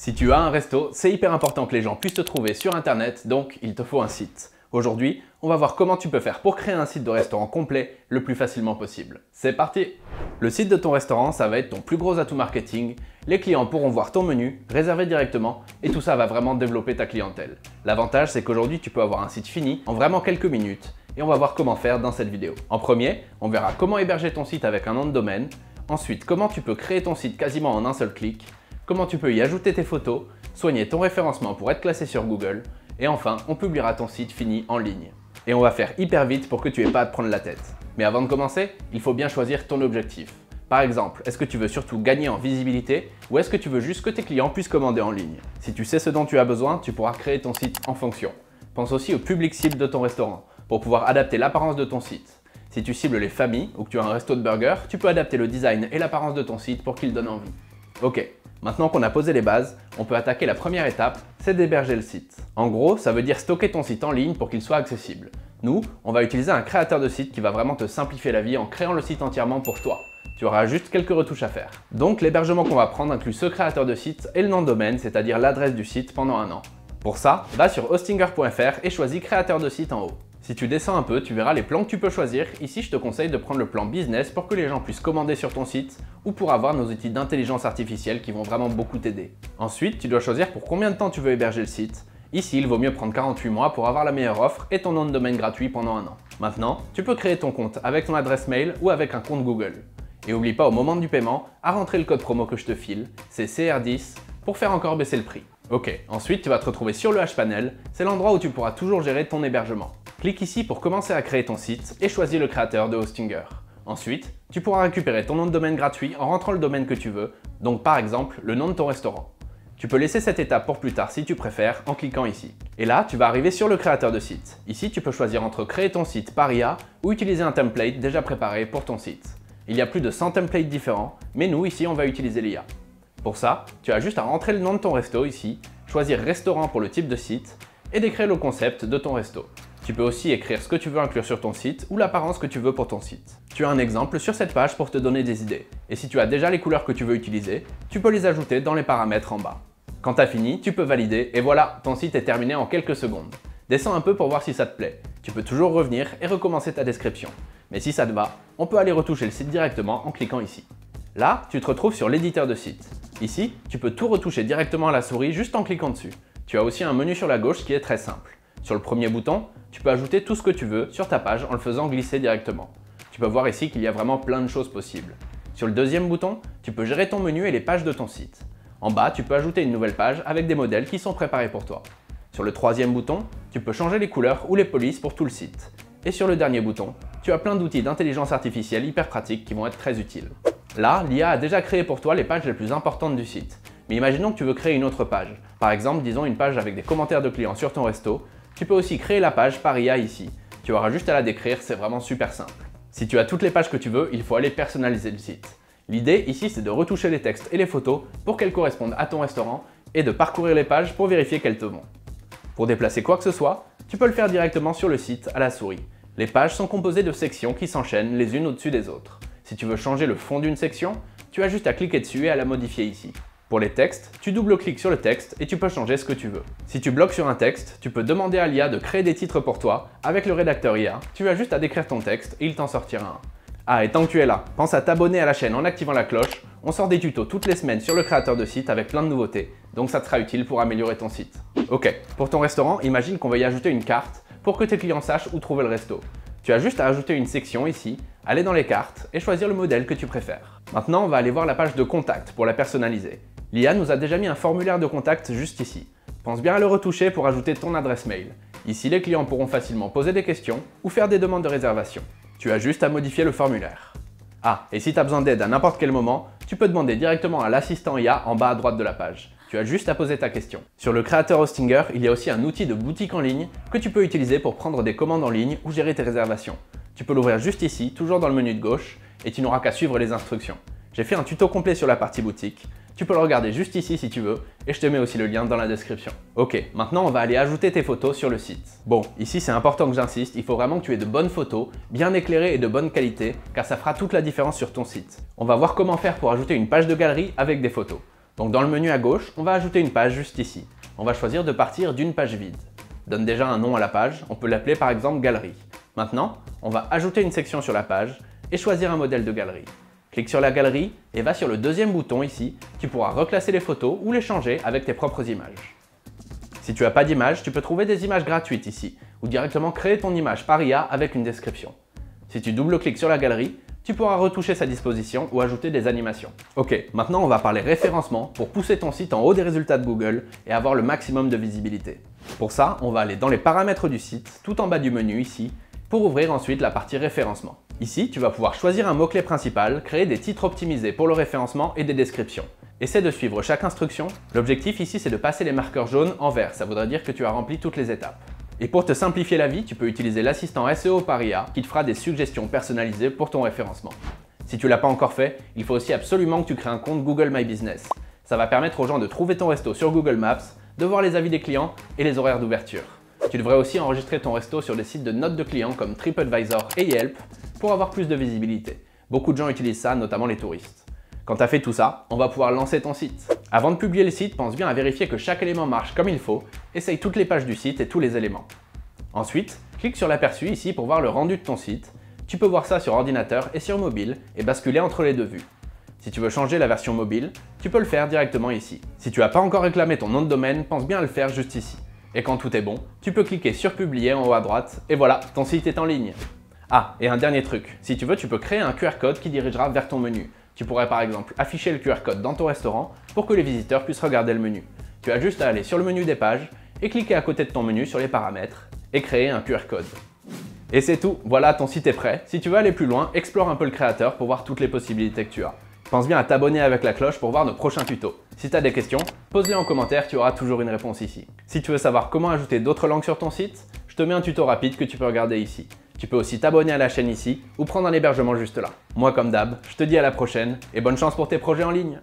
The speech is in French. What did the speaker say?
Si tu as un resto, c'est hyper important que les gens puissent te trouver sur internet, donc il te faut un site. Aujourd'hui, on va voir comment tu peux faire pour créer un site de restaurant complet le plus facilement possible. C'est parti! Le site de ton restaurant, ça va être ton plus gros atout marketing. Les clients pourront voir ton menu, réserver directement et tout ça va vraiment développer ta clientèle. L'avantage, c'est qu'aujourd'hui, tu peux avoir un site fini en vraiment quelques minutes et on va voir comment faire dans cette vidéo. En premier, on verra comment héberger ton site avec un nom de domaine. Ensuite, comment tu peux créer ton site quasiment en un seul clic. Comment tu peux y ajouter tes photos, soigner ton référencement pour être classé sur Google. Et enfin, on publiera ton site fini en ligne. Et on va faire hyper vite pour que tu aies pas à te prendre la tête. Mais avant de commencer, il faut bien choisir ton objectif. Par exemple, est-ce que tu veux surtout gagner en visibilité ou est-ce que tu veux juste que tes clients puissent commander en ligne? Si tu sais ce dont tu as besoin, tu pourras créer ton site en fonction. Pense aussi au public cible de ton restaurant pour pouvoir adapter l'apparence de ton site. Si tu cibles les familles ou que tu as un resto de burgers, tu peux adapter le design et l'apparence de ton site pour qu'il donne envie. Ok, maintenant qu'on a posé les bases, on peut attaquer la première étape, c'est d'héberger le site. En gros, ça veut dire stocker ton site en ligne pour qu'il soit accessible. Nous, on va utiliser un créateur de site qui va vraiment te simplifier la vie en créant le site entièrement pour toi. Tu auras juste quelques retouches à faire. Donc l'hébergement qu'on va prendre inclut ce créateur de site et le nom de domaine, c'est-à-dire l'adresse du site pendant un an. Pour ça, va sur hostinger.fr et choisis créateur de site en haut. Si tu descends un peu, tu verras les plans que tu peux choisir. Ici, je te conseille de prendre le plan business pour que les gens puissent commander sur ton site ou pour avoir nos outils d'intelligence artificielle qui vont vraiment beaucoup t'aider. Ensuite, tu dois choisir pour combien de temps tu veux héberger le site. Ici, il vaut mieux prendre 48 mois pour avoir la meilleure offre et ton nom de domaine gratuit pendant un an. Maintenant, tu peux créer ton compte avec ton adresse mail ou avec un compte Google. Et n'oublie pas au moment du paiement à rentrer le code promo que je te file, c'est CR10 pour faire encore baisser le prix. Ok, ensuite tu vas te retrouver sur le H-Panel, c'est l'endroit où tu pourras toujours gérer ton hébergement. Clique ici pour commencer à créer ton site et choisis le créateur de Hostinger. Ensuite, tu pourras récupérer ton nom de domaine gratuit en rentrant le domaine que tu veux, donc par exemple le nom de ton restaurant. Tu peux laisser cette étape pour plus tard si tu préfères en cliquant ici. Et là, tu vas arriver sur le créateur de site. Ici, tu peux choisir entre créer ton site par IA ou utiliser un template déjà préparé pour ton site. Il y a plus de 100 templates différents, mais nous ici on va utiliser l'IA. Pour ça, tu as juste à rentrer le nom de ton resto ici, choisir restaurant pour le type de site et décrire le concept de ton resto. Tu peux aussi écrire ce que tu veux inclure sur ton site ou l'apparence que tu veux pour ton site. Tu as un exemple sur cette page pour te donner des idées. Et si tu as déjà les couleurs que tu veux utiliser, tu peux les ajouter dans les paramètres en bas. Quand tu as fini, tu peux valider et voilà, ton site est terminé en quelques secondes. Descends un peu pour voir si ça te plaît. Tu peux toujours revenir et recommencer ta description. Mais si ça te va, on peut aller retoucher le site directement en cliquant ici. Là, tu te retrouves sur l'éditeur de site. Ici, tu peux tout retoucher directement à la souris juste en cliquant dessus. Tu as aussi un menu sur la gauche qui est très simple. Sur le premier bouton, tu peux ajouter tout ce que tu veux sur ta page en le faisant glisser directement. Tu peux voir ici qu'il y a vraiment plein de choses possibles. Sur le deuxième bouton, tu peux gérer ton menu et les pages de ton site. En bas, tu peux ajouter une nouvelle page avec des modèles qui sont préparés pour toi. Sur le troisième bouton, tu peux changer les couleurs ou les polices pour tout le site. Et sur le dernier bouton, tu as plein d'outils d'intelligence artificielle hyper pratiques qui vont être très utiles. Là, l'IA a déjà créé pour toi les pages les plus importantes du site. Mais imaginons que tu veux créer une autre page. Par exemple, disons une page avec des commentaires de clients sur ton resto. Tu peux aussi créer la page par IA ici. Tu auras juste à la décrire, c'est vraiment super simple. Si tu as toutes les pages que tu veux, il faut aller personnaliser le site. L'idée ici, c'est de retoucher les textes et les photos pour qu'elles correspondent à ton restaurant et de parcourir les pages pour vérifier qu'elles te vont. Pour déplacer quoi que ce soit, tu peux le faire directement sur le site à la souris. Les pages sont composées de sections qui s'enchaînent les unes au-dessus des autres. Si tu veux changer le fond d'une section, tu as juste à cliquer dessus et à la modifier ici. Pour les textes, tu double-cliques sur le texte et tu peux changer ce que tu veux. Si tu bloques sur un texte, tu peux demander à l'IA de créer des titres pour toi. Avec le rédacteur IA, tu as juste à décrire ton texte et il t'en sortira un. Ah, et tant que tu es là, pense à t'abonner à la chaîne en activant la cloche. On sort des tutos toutes les semaines sur le créateur de site avec plein de nouveautés, donc ça te sera utile pour améliorer ton site. Ok, pour ton restaurant, imagine qu'on va y ajouter une carte pour que tes clients sachent où trouver le resto. Tu as juste à ajouter une section ici, aller dans les cartes et choisir le modèle que tu préfères. Maintenant, on va aller voir la page de contact pour la personnaliser. L'IA nous a déjà mis un formulaire de contact juste ici. Pense bien à le retoucher pour ajouter ton adresse mail. Ici, les clients pourront facilement poser des questions ou faire des demandes de réservation. Tu as juste à modifier le formulaire. Ah, et si tu as besoin d'aide à n'importe quel moment, tu peux demander directement à l'assistant IA en bas à droite de la page. Tu as juste à poser ta question. Sur le créateur Hostinger, il y a aussi un outil de boutique en ligne que tu peux utiliser pour prendre des commandes en ligne ou gérer tes réservations. Tu peux l'ouvrir juste ici, toujours dans le menu de gauche, et tu n'auras qu'à suivre les instructions. J'ai fait un tuto complet sur la partie boutique. Tu peux le regarder juste ici si tu veux, et je te mets aussi le lien dans la description. Ok, maintenant on va aller ajouter tes photos sur le site. Bon, ici c'est important que j'insiste, il faut vraiment que tu aies de bonnes photos, bien éclairées et de bonne qualité, car ça fera toute la différence sur ton site. On va voir comment faire pour ajouter une page de galerie avec des photos. Donc dans le menu à gauche, on va ajouter une page juste ici. On va choisir de partir d'une page vide. Donne déjà un nom à la page, on peut l'appeler par exemple galerie. Maintenant, on va ajouter une section sur la page et choisir un modèle de galerie. Clique sur la galerie et va sur le deuxième bouton ici, tu pourras reclasser les photos ou les changer avec tes propres images. Si tu n'as pas d'image, tu peux trouver des images gratuites ici, ou directement créer ton image par IA avec une description. Si tu double-cliques sur la galerie, tu pourras retoucher sa disposition ou ajouter des animations. Ok, maintenant on va parler référencement pour pousser ton site en haut des résultats de Google et avoir le maximum de visibilité. Pour ça, on va aller dans les paramètres du site, tout en bas du menu ici, pour ouvrir ensuite la partie référencement. Ici, tu vas pouvoir choisir un mot-clé principal, créer des titres optimisés pour le référencement et des descriptions. Essaie de suivre chaque instruction. L'objectif ici, c'est de passer les marqueurs jaunes en vert, ça voudrait dire que tu as rempli toutes les étapes. Et pour te simplifier la vie, tu peux utiliser l'assistant SEO par IA qui te fera des suggestions personnalisées pour ton référencement. Si tu ne l'as pas encore fait, il faut aussi absolument que tu crées un compte Google My Business. Ça va permettre aux gens de trouver ton resto sur Google Maps, de voir les avis des clients et les horaires d'ouverture. Tu devrais aussi enregistrer ton resto sur des sites de notes de clients comme TripAdvisor et Yelp pour avoir plus de visibilité. Beaucoup de gens utilisent ça, notamment les touristes. Quand tu as fait tout ça, on va pouvoir lancer ton site. Avant de publier le site, pense bien à vérifier que chaque élément marche comme il faut. Essaye toutes les pages du site et tous les éléments. Ensuite, clique sur l'aperçu ici pour voir le rendu de ton site. Tu peux voir ça sur ordinateur et sur mobile et basculer entre les deux vues. Si tu veux changer la version mobile, tu peux le faire directement ici. Si tu n'as pas encore réclamé ton nom de domaine, pense bien à le faire juste ici. Et quand tout est bon, tu peux cliquer sur publier en haut à droite et voilà, ton site est en ligne. Ah, et un dernier truc, si tu veux, tu peux créer un QR code qui dirigera vers ton menu. Tu pourrais par exemple afficher le QR code dans ton restaurant pour que les visiteurs puissent regarder le menu. Tu as juste à aller sur le menu des pages et cliquer à côté de ton menu sur les paramètres et créer un QR code. Et c'est tout, voilà, ton site est prêt. Si tu veux aller plus loin, explore un peu le créateur pour voir toutes les possibilités que tu as. Pense bien à t'abonner avec la cloche pour voir nos prochains tutos. Si tu as des questions, pose-les en commentaire, tu auras toujours une réponse ici. Si tu veux savoir comment ajouter d'autres langues sur ton site, je te mets un tuto rapide que tu peux regarder ici. Tu peux aussi t'abonner à la chaîne ici ou prendre un hébergement juste là. Moi comme d'hab, je te dis à la prochaine et bonne chance pour tes projets en ligne.